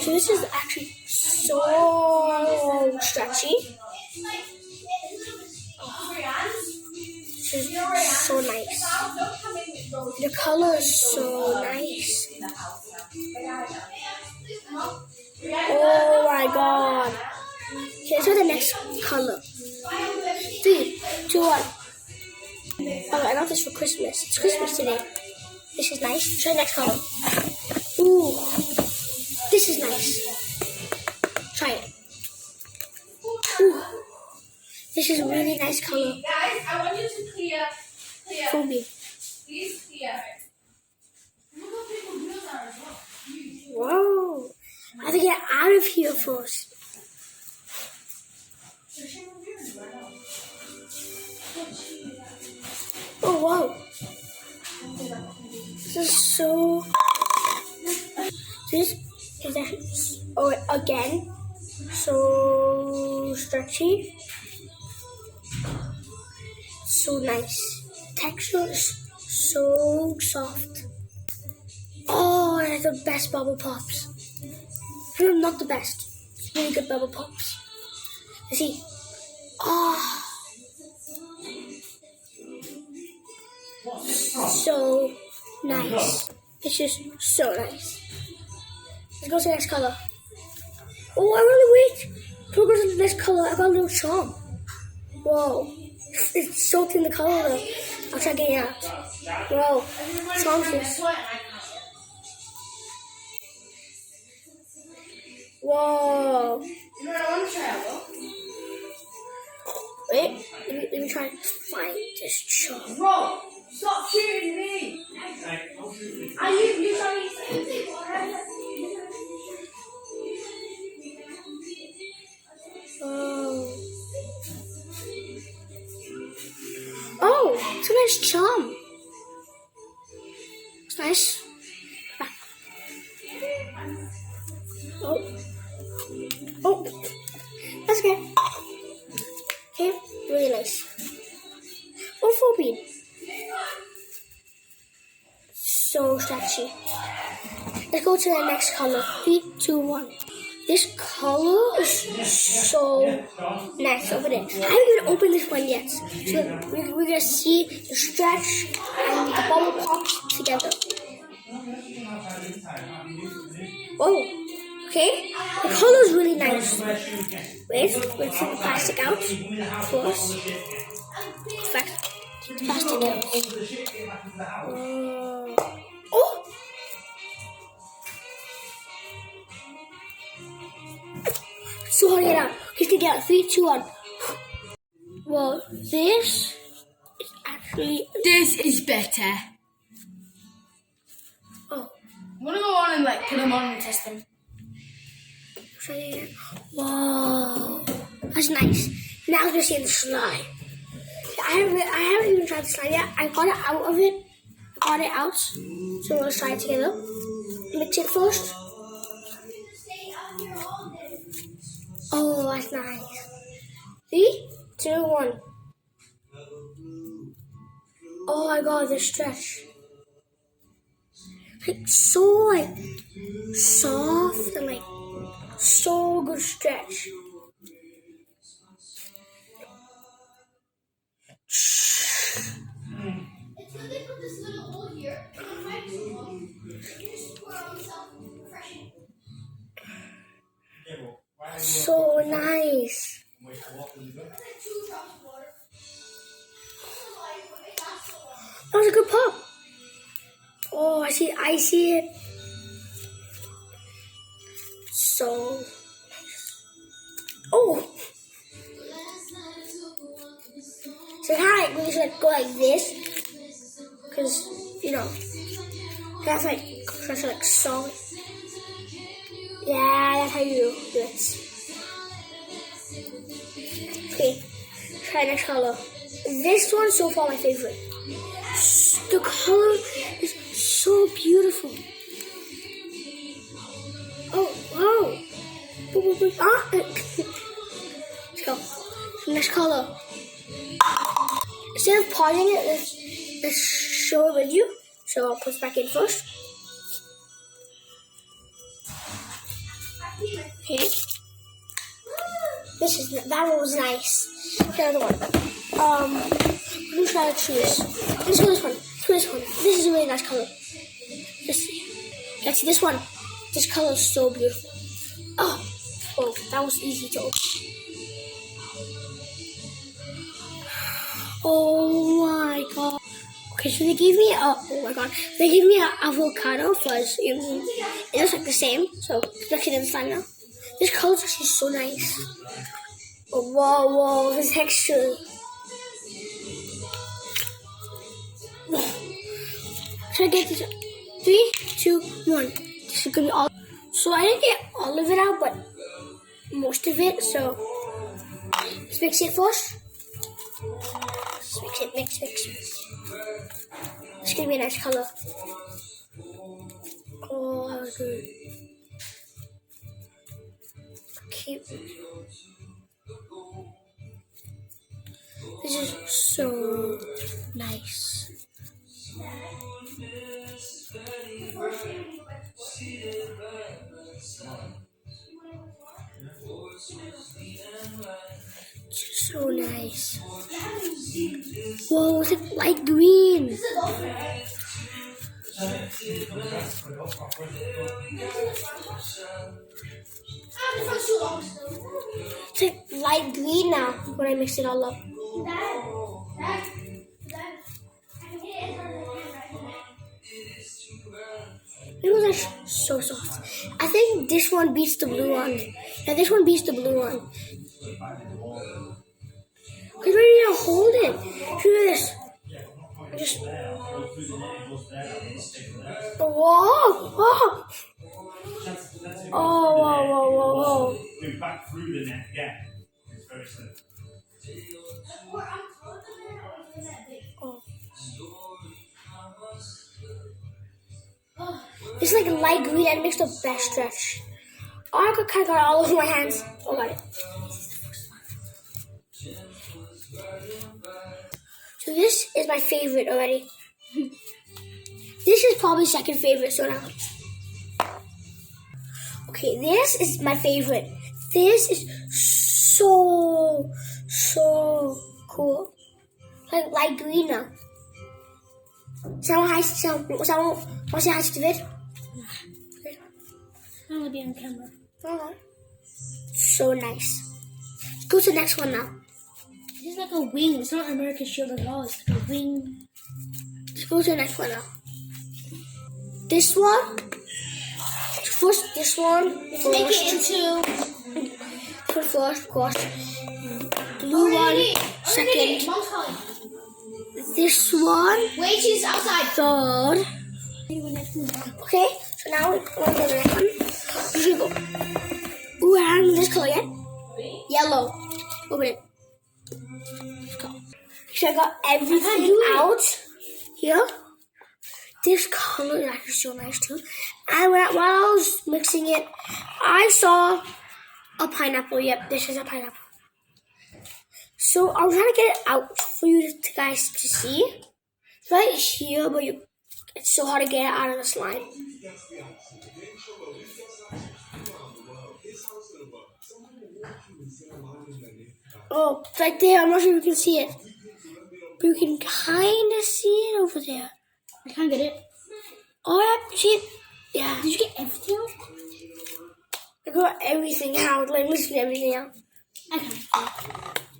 So this is actually so stretchy. This is so nice. The color is so nice. Oh my god. Okay, let's go to the next color. 3, 2, 1. Oh, I got this for Christmas. It's Christmas today. This is nice. Try the next color. Ooh. This is nice. Try it. Ooh. This is a really nice color. Guys, I want you to clear. For me. Please clear. Whoa. I have to get out of here first. Oh, wow. This is so... This is actually... Oh, again. So stretchy. So nice. Texture is so soft. Oh, I have the best bubble pops. No, not the best. It's really good bubble pops. You see? Oh. So nice. It's just so nice. Let's go to the next color. Oh, I really wait. Before we go to the next color, I got a little charm. Whoa. It's soaked in the color though. I'll try getting it out. Whoa. Chances. Whoa. You know what I want to try out? Wait. Let me try and find this charm. Bro, stop shooting me. Are you trying to say Oh, it's a nice charm. It's nice. Back. Oh, that's okay. Okay, really nice. Oh, 4 bean. So stretchy. Let's go to the next color. 3, 2, 1. This color is so nice over there. I haven't even opened this one yet. So we're going to see the stretch and the bubble pops together. Whoa. Okay. The color is really nice. Wait, let's take the plastic out first. Plastic out. Oh! So hard to get out. He's gonna get out. 3, 2, 1. Well, this is actually. This is better. Oh. I'm gonna go on and put them on and test them. Whoa. That's nice. Now I'm gonna see the slime. I haven't even tried the slime yet. I got it out of it. I got it out. So we're gonna try it together. Mix it first. Oh, that's nice. 3, 2, 1. Oh my god, the stretch. So soft and so good stretch. It's good they put this little hole here. You just pour on yourself refreshing. So nice. That was a good pop. Oh, I see it. So nice. Oh. So we just go like this. Because, that's so. Yeah, that's how you do it. Okay, try next color. This one's so far my favorite. The color is so beautiful. Oh, wow. Let's go. Next color. Instead of pausing it, let's show it with you. So I'll put it back in first. Okay. That one was nice. Here's the other one. I'm gonna try to choose. Let's go this one. This one. This is a really nice color. Let's see. Let's see this one. This color is so beautiful. Oh, that was easy to open. Oh my god. Okay, so they gave me they gave me an avocado fuzz. It looks like the same, so it's actually in the slime now. This color is actually so nice. Oh, whoa, this texture. Should I get this? 3, 2, 1. This is gonna be all. So I didn't get all of it out, but most of it. So let's mix it first. Let's mix it, mix. It's gonna be a nice color. Oh, that was good. Cute. This is so nice. So nice. Whoa, it's like light green. It's like light green now when I mix it all up. It was like so soft. I think this one beats the blue one. Yeah, this one beats the blue one. Because we need to hold it. Do this. Just. Whoa! Whoa! Move back through the net again. It's very simple. It's like light green and makes the best stretch. Oh, I kind of got it all over my hands. Oh, got it. So this is my favorite already. This is probably second favorite. So now, okay, this is my favorite. This is so cool. Like light green now. Someone wants to say hi to the vid? I want to be on camera. Okay. So nice. Let's go to the next one now. This is like a wing. It's not American shield at all. It's like a wing. Let's go to the next one now. This one. First, this one. Make it into. First, of course. Blue one. Second. This one. Wait, she's outside. Third. Okay, so now we're going to the next one. Here we go. Ooh, I haven't this color yet. Yellow. Open it. Let's go. So I got everything out here. This color is actually so nice too. And while I was mixing it, I saw a pineapple. Yep, this is a pineapple. So I'm trying to get it out for you guys to see. It's right here, but it's so hard to get it out of the slime. Oh, it's right there. I'm not sure if you can see it. But you can kind of see it over there. I can't get it. Oh, yeah, see it? Yeah. Did you get everything out? I got everything out. Like, literally everything out. I can't.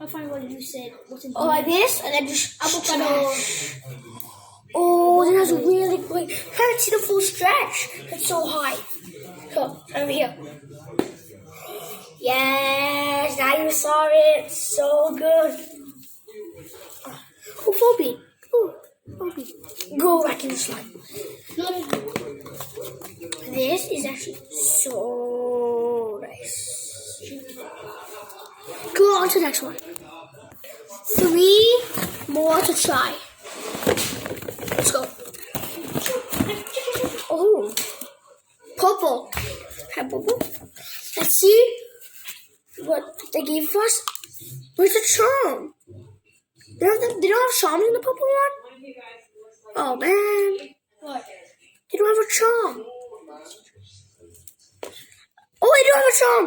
I'll find what you said. What's in Oh, like this? And then just avocado. Oh, it has a really great. Can't see the full stretch. It's so high. So, over here. Yes, now you saw it. So good. Oh, Phoebe. Oh, Phoebe. Go back in the slime. This is actually so nice. Go on to the next one. 3 more to try. Let's go. Oh, purple. Have purple. Let's see what they gave us. Where's the charm? They don't have charms in the purple one? Oh man. What? They don't have a charm. Oh, they don't have a charm.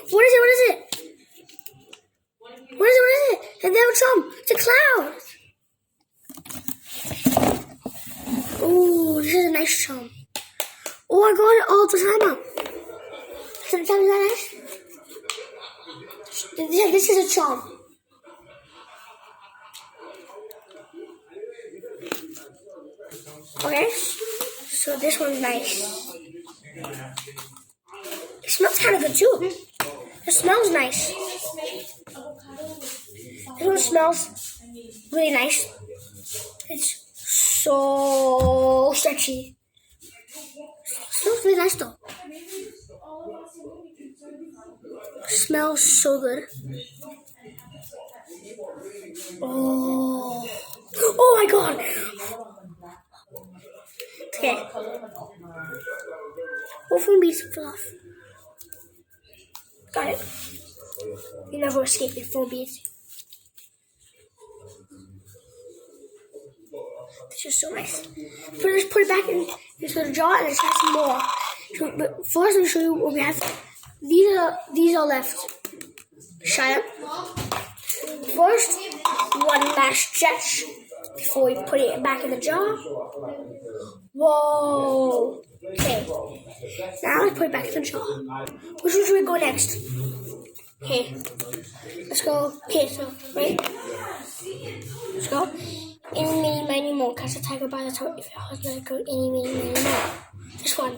What is it? What is it? What is it? What is it? And they have a charm. It's a cloud. Oh, this is a nice charm. Oh, I got it all the time out. Is that nice? This is a charm. Okay, so this one's nice. It smells kind of good too. It smells nice. This one smells really nice. It's so stretchy. It smells really nice though. It smells so good. Oh, oh my god. Okay. What phone beats fell off? Got it. You never escape your phone beats. This is so nice. So just put it back into the jar and let's have some more. So, but first, let me show you what we have. These are left. Shut up. First, one last stretch before we put it back in the jar. Whoa. Okay. Now let's put it back in the jar. Which one should we go next? Okay. Let's go. Okay, so wait. Let's go. Any, many, many more. Catch a tiger by the toe. If your husband go any, many, many more. This one.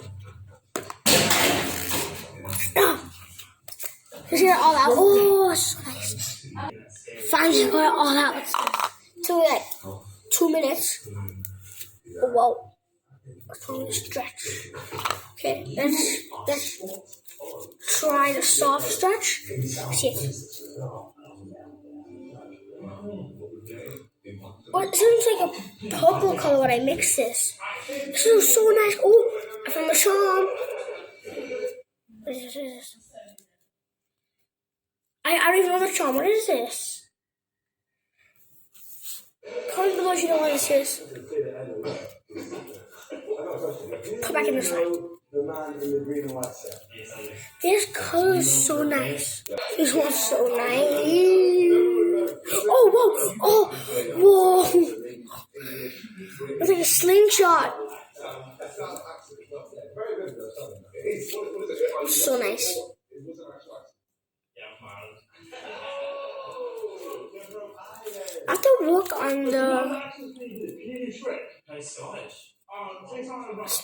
Let's get it all out. Oh, so nice. Finally got it all out. Took like 2 minutes. Oh, whoa. Let's try to stretch. Okay, let's try the soft stretch. See it. Oh, it sounds like a purple color when I mix this. This is so nice. Oh, I found the charm. What is this? I don't even know the charm. What is this? Comment below if you know what this is. Come back in this side. This color is so nice. This one's so nice. Oh, whoa. Oh, whoa. It's like a slingshot. So nice. I have to work on the... It's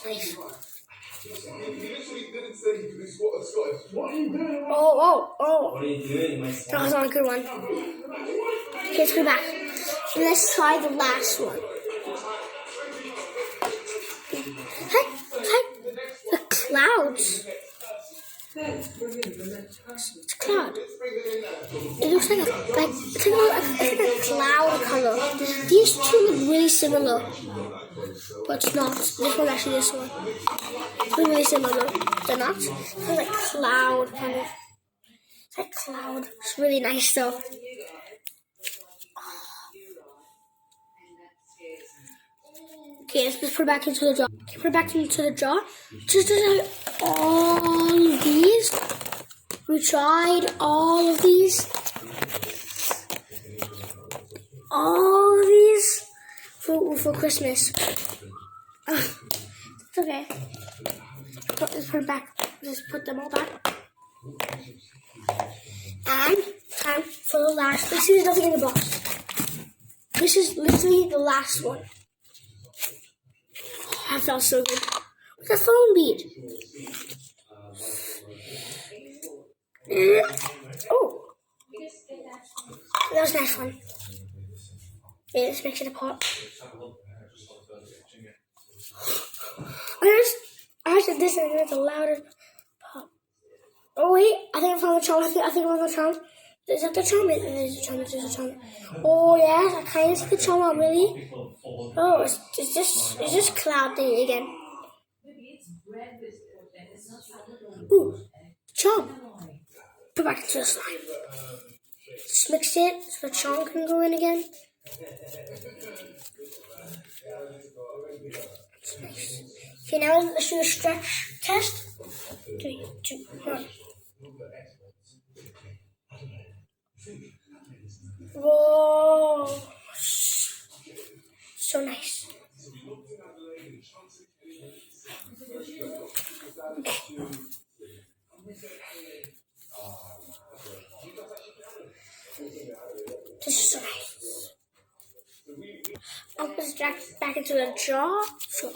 nice. Oh. What are you doing, my son? That was not a good one. Okay, let's go back. And let's try the last one. Hi. The clouds. It's a cloud. It looks like a cloud color. These two look really similar, but it's not. This one actually, this one. It's really similar. They're not. It's like cloud kind of. It's like cloud. It's really nice though. Okay, let's just put it back into the jar. Okay, put it back into the jar. Just like all of these. We tried all of these. All of these for Christmas. It's okay. Let's put it back. Just put them all back. And time for the last. Let's see, there's nothing in the box. This is literally the last one. That felt so good. What's a phone bead? Oh, that was a nice one. Okay, let's mix it apart. I heard this is the loudest pop. Oh wait, I think I found the charm. I think I found the charm. Is that the charm? It is a charm. It is a charm. Oh yes, I kind of see the charm out really. Oh, it's just cloud thing again. Ooh, charm. Put back into the slime. Just mix it so the charm can go in again. Nice. Okay, now let's do a stretch test. 3, 2, 1. Whoa. So nice. This is so nice. I'll put it back into the jar. So.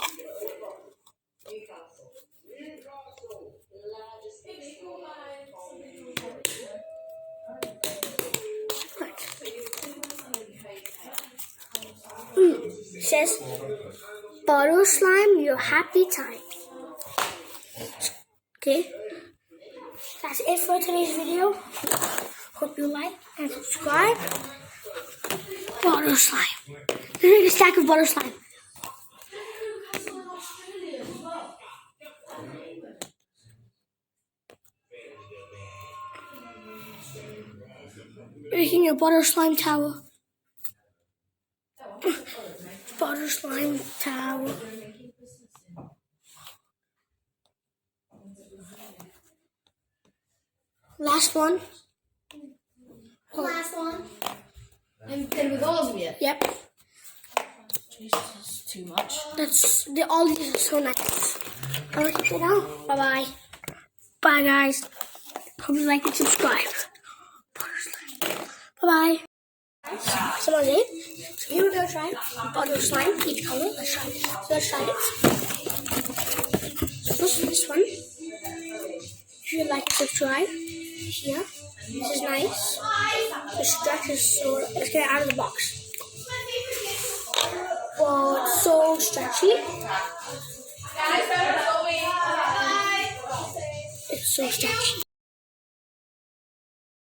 It says, Bottle Slime, your happy time. Okay, that's it for today's video. Hope you like and subscribe. Bottle Slime. Let's make a stack of Bottle Slime. Making your Butter Slime Tower. Butter Slime Tower. Last one. Last one. I'm good with all of you. Yep. Jesus, too much. All these are so nice. I'll keep it now. Bye bye. Bye guys. Hope you like and subscribe. Bye bye. So that's it. So here we're gonna try Butter Slime, each color. Let's try it. So let's try it. So first this one. If you like and subscribe, here. This is nice. The stretch is so. Let's get it out of the box. Wow, it's so stretchy. It's so stretchy.